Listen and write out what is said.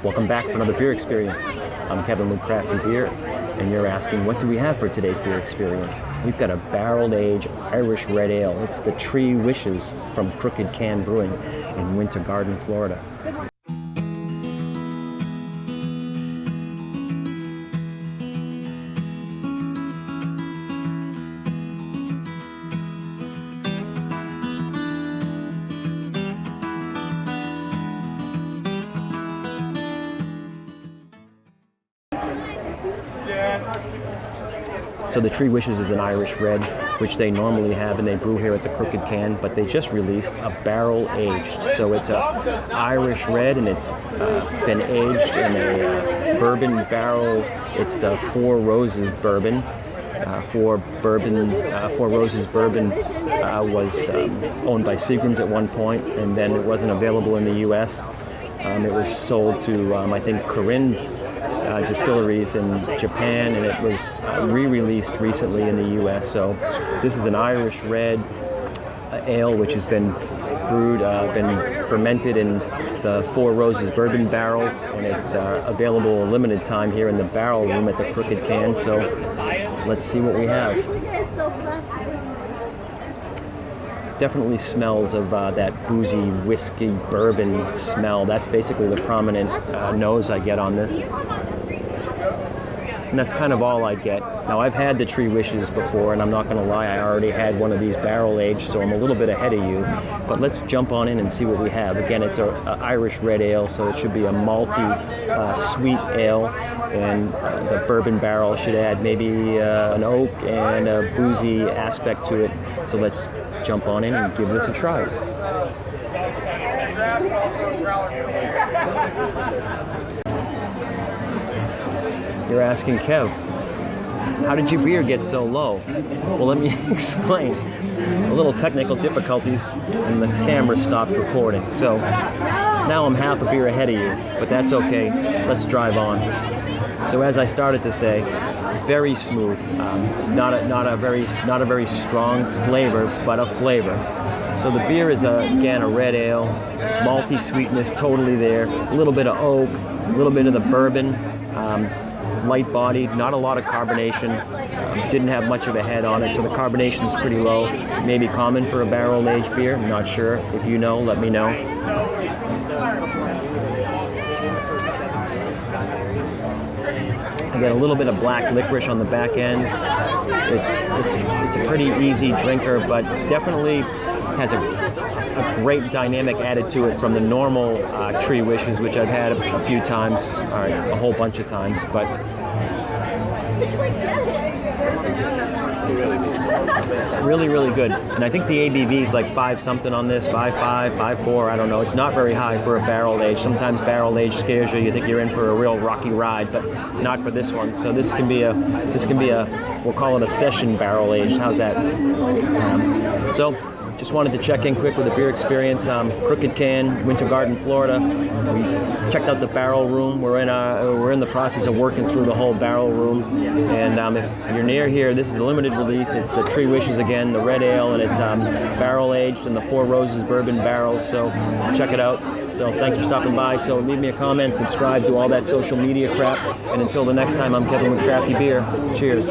Welcome back for another beer experience. I'm Kevin with CrafTeeBeer, and you're asking, what do we have for today's beer experience? We've got a barrel-aged Irish red ale. It's the Three Wishes from Crooked Can Brewing in Winter Garden, Florida. So the Three Wishes is an Irish red, which they normally have and they brew here at the Crooked Can, but they just released a barrel aged. So it's a Irish red, and it's been aged in a bourbon barrel. It's the Four Roses bourbon. Four Roses bourbon was owned by Seagram's at one point, and then it wasn't available in the U.S. It was sold to, I think, Corinne distilleries in Japan, and it was re-released recently in the U.S. So this is an Irish red ale which has been brewed, been fermented in the Four Roses bourbon barrels, and it's available a limited time here in the barrel room at the Crooked Can. So let's see what we have. Definitely smells of that boozy whiskey bourbon smell. That's basically the prominent nose I get on this. And that's kind of all I get. Now, I've had the Three Wishes before, and I'm not going to lie, I already had one of these barrel aged, so I'm a little bit ahead of you. But let's jump on in and see what we have. Again, it's an Irish red ale, so it should be a malty, sweet ale. And the bourbon barrel should add maybe an oak and a boozy aspect to it. So let's jump on in and give this a try. You're asking, Kev, how did your beer get so low? Well, let me explain. A little technical difficulties, and the camera stopped recording. So now I'm half a beer ahead of you, but that's okay. Let's drive on. So as I started to say, very smooth, not a very strong flavor, but a flavor. So the beer is again a red ale, malty sweetness totally there, a little bit of oak, a little bit of the bourbon, light bodied, not a lot of carbonation, didn't have much of a head on it, so the carbonation is pretty low. Maybe common for a barrel aged beer, I'm not sure. If you know, let me know. Again, a little bit of black licorice on the back end. It's a pretty easy drinker, but definitely has a great dynamic added to it from the normal Three Wishes, which I've had a few times, or a whole bunch of times, but really, really good. And I think the ABV is like 5 something on this, 5.5, 5.4, I don't know. It's not very high for a barrel age. Sometimes barrel age scares you. You think you're in for a real rocky ride, but not for this one. So this can be a, we'll call it a session barrel aged. How's that? So just wanted to check in quick with the beer experience. Crooked Can, Winter Garden, Florida. We checked out the barrel room. We're in the process of working through the whole barrel room. And if you're near here, this is a limited release. It's the Three Wishes again, the red ale, and it's barrel aged in the Four Roses bourbon barrels. So check it out. So thanks for stopping by. So leave me a comment, subscribe, do all that social media crap. And until the next time, I'm Kevin with CrafTeeBeer. Cheers.